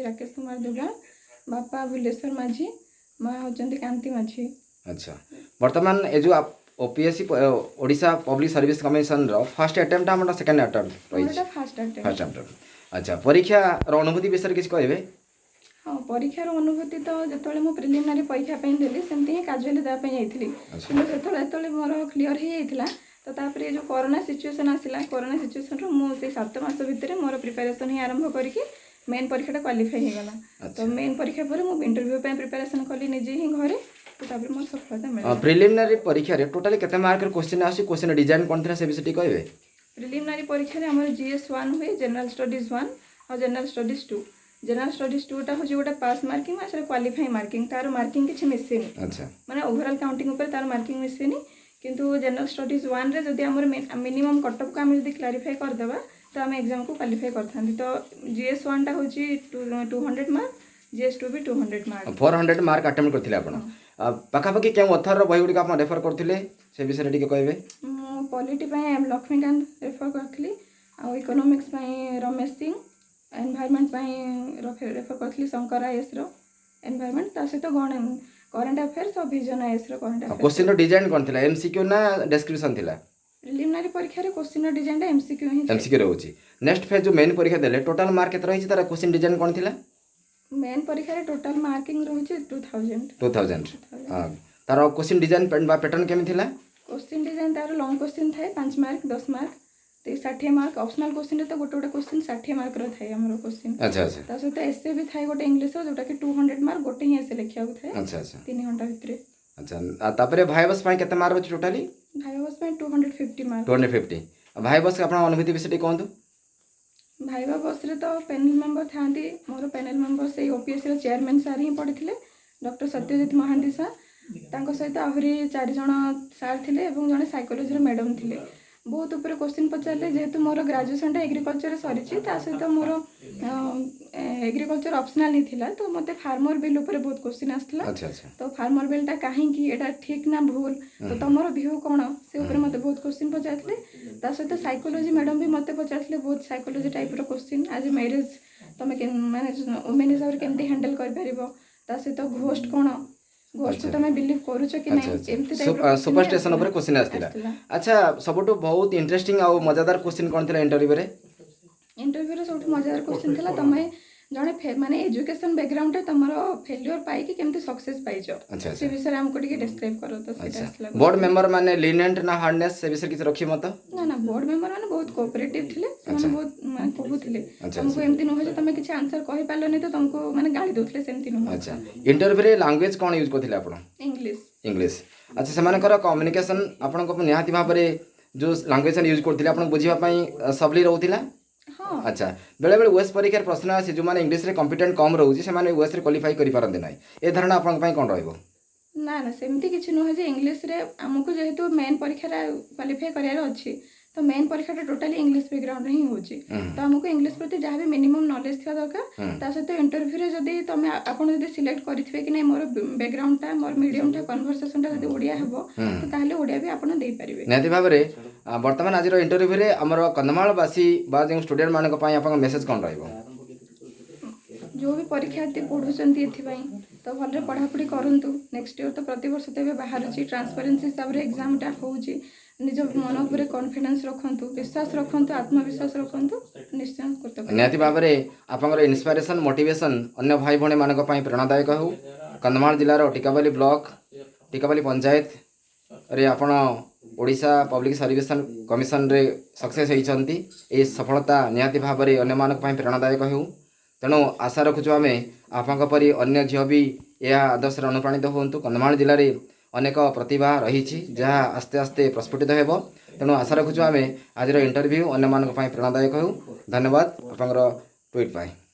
राकेश कुमार दुगा बापा भुलेश्वर माझी माँ होचंती कांति माझी। अच्छा वर्तमान ए जो OPSC Odisha public service commission रो फर्स्ट अटेम्प्ट हमर सेकंड अटेम्प्ट रही मोरटा फास्ट अटेम्प्ट। फर्स्ट अटेम्प्ट अच्छा परीक्षा रो अनुभूति विषय किछ कहबे। हाँ परीक्षार अनुभूति तो जो मु प्रिलिमिनारी परीक्षा देली सेमती ही काजुअली देवाई जाइली कि मोर क्लीयर हो जाता तो तापर जो कोरोना सिचुएसन आसला कोरोना सिचुएसन मुझे 7 मास भितर मोर प्रिपेरेसन ही आरंभ करके मेन परीक्षा क्वालिफाई हो गला। तो मेन परीक्षा पर मु इंटरव्यू पे प्रिपेरेसन कली निजे ही घरे तो तापर मोर सफलता मिला। प्रिलिमिनारी परीक्षा रे टोटली केते मार्क क्वेश्चन आसी क्वेश्चन डिजाइन कोन थिला से विषय कहबे। प्रिलिमिनारी परीक्षा रे हमर जीएस 1 हुए जनरल स्टडीज 1 और जनरल स्टडीज 2 जनरल स्टडीज 2 टा होची गोटे पास मार्किंग आ क्वालिफाई मार्किंग तार मार्किंग किछि मिसेनी। अच्छा माने ओवरऑल काउंटिंग ऊपर तार मार्किंग मिसेनी किंतु जनरल स्टडीज 1 रे जदि हमर मिनिमम कट ऑफ को हम जदि क्लैरिफाई कर देबा तो हम एग्जाम को क्वालिफाई करथांती। तो जीएस 1 टा होची 200 मार्क जीएस 2 भी 200 मार्क 400 मार्क अटेम्प्ट करथिले आपण पाखा पाखी केम ऑथर रो बही गुडी का आपण रेफर करथिले से विषय टिके कहबे। मु पॉलिटी पय लक्ष्मीकांत रेफर करथली आ इकोनॉमिक्स पय रमेश सिंह एनवायरनमेंट रेफर करी शंकर आईएस एनवायरनमेंट सहित करेंट अफेयर्स और vision IAS current affairs. Question design कोन थिला एमसीक्यू ना डिस्क्रिप्शन थिला। प्रिलिमिनारी परीक्षा रे क्वेश्चन डिजाइन एमसीक्यू ही एमसीक्यू रहउची। नेक्स्ट फेज जो मेन परीक्षा देले टोटल मार्क केते रहिछि तार क्वेश्चन डिजाइन कोन थिला। मेन परीक्षा रे टोटल मार्किंग रहउची 2000 हां तार क्वेश्चन डिजाइन पैटर्न केमि थिला। क्वेश्चन डिजाइन तार लॉन्ग क्वेश्चन थाए 5 mark 10 mark 60 mark optional question तो गोटे गोटे क्वेश्चन 60 मार्क रो थाए हमरो क्वेश्चन। अच्छा अच्छा ता सहित एसए भी थाए गोटे इंग्लिश जोटा कि 200 मार्क गोटे ही एसए लिखिया थाए। अच्छा अच्छा 3 घंटा भितर। अच्छा तापरे भाई बस पय केते मार्क अछि टोटली। भाई बस पय 250 मार्क 250 भाई बस आपण अनुभूति विषय कोंतु। भाई बस रे तो पैनल मेंबर थांती मोर पैनल मेंबर से ओपीएससी रो चेयरमैन सर ही पढ़िथिले डॉक्टर सत्यजित महांती सर तांको सहित आहुरी 4 जण सर थिले एवं जने साइकोलॉजी रो मैडम थिले बहुत ऊपर क्वेश्चन पचारे जेहेतु मोर ग्रेजुएशन एग्रीकल्चर सरी सहित मोर एग्रीकल्चर ऑप्शनल नहीं थिला तो मते फार्मर बिल ऊपर बहुत क्वेश्चन आसला। अच्छा अच्छा तो फार्मर बिल टा कहीं एटा ठीक ना भूल तो तुमर व्यू कौन से ऊपर मते बहुत क्वेश्चन पचारले ता सहित साइकोलॉजी मैडम भी मते पचारले बहुत साइकोलॉजी टाइप रो क्वेश्चन आज मैरिज तमे माने वुमेन हिसाब रे केमती हैंडल कर परिबो ता सहित घोस्ट कौन घोस्ट को तमे बिलीव करूछ कि नहीं एमती टाइप सुपरस्टिशन ऊपर क्वेश्चन आस्तिला। अच्छा सबटो बहुत इंटरेस्टिंग और मजेदार क्वेश्चन कोन थिला इंटरव्यू रे सब मजेदार क्वेश्चन थिला तमे जड़े माने एजुकेशन बैकग्राउंड रे तमरो फेल्योर पाई कि केमती सक्सेस पाइजो से विषय हमको टिके डिस्क्राइब करो तो सेटा बोर्ड मेंबर माने लीनेंट ना हार्डनेस से विषय किछ रखी मत ना ना बोर्ड मेंबर माने बहुत कोऑपरेटिव थिले से बहुत माने कहूथिले हमको एमती न हो जे तमे किछ आंसर कहि पालो नै तो तुमको माने गाली दोथले सेमती न। अच्छा इंटरव्यू रे लैंग्वेज कोन यूज करथिले आपण इंग्लिश। अच्छा सेमानकर कम्युनिकेशन आपण को निहाती भाबरे जो लैंग्वेज यूज करथिले आपण बुझिबा पई सबली रहउथिला। हाँ अच्छा बेले बेले ओएस परीक्षा प्रश्न आसी जो माने इंग्लिश रे कॉम्पिटेंट कम रहउची से माने ओएस रे क्वालिफाई करि पारंदे नै ए धारणा आपण पई कोन रहइबो। ना ना सेमती किछ न हो जे इंग्लिश रे हमको जेहेतु मेन परीक्षा रे क्वालिफाई करियार अछि तो मेन परीक्षा टोटली इंग्लिश बैकग्राउंड रे ही होची तो हमको इंग्लिश प्रति जहाँ भी मिनिमम नॉलेज थिया दरकार ता सहित इंटरव्यू रे जदी तमे आपण जदी सिलेक्ट करिथिबे कि नै मोर बैकग्राउंड ता मोर मीडियम ता कन्वर्सेशन ता जदी ओडिया हेबो तो ताले ओडिया भी आपण देई परिबे। नेति भाबरे वर्तमान आज रो इंटरव्यू रे हमर कंधमाल वासी बा जे स्टूडेंट मानक पई आपण मेसेज कोन रहइबो। जो भी परीक्षार्थी पढ़ुचंती एथिबाई तो भलरे पढ़ापढ़ी करंतु नेक्स्ट ईयर तो प्रति वर्ष तेबे बाहरची ट्रांसपेरेंसी हिसाब रे एग्जाम टा होउची निज मन ऊपर कॉन्फिडेंस रखंतु विश्वास रखंतु आत्मविश्वास रखंतु निश्चय करते निहाती भाबरे आपनकर इंस्पिरेशन मोटिवेशन अन्य भाई भणे मानक पई प्रेरणादायक हो कंधमाल जिल्ला रो टिकाबाली ब्लॉक टिकाबाली पंचायत रे आपण ओडिशा पब्लिक सर्विस कमिशन रे सक्सेस होइछंती ए सफलता निहाती भाबरे अन्य मानक पई प्रेरणादायक हो तेणु आशा रखुछु आमे आपनक परि अन्य झियो भी या आदर्श अनुप्राणित होंतु कंधमाल जिल्ला रे अनेक प्रतिभा रही जहाँ आस्ते आस्ते प्रस्फुटित हेबो तेणु आशा रखुछु आमे आज इंटरव्यू अन्य मानक पई प्रेरणादायक हो। धन्यवाद आपनकर ट्वीट पाई।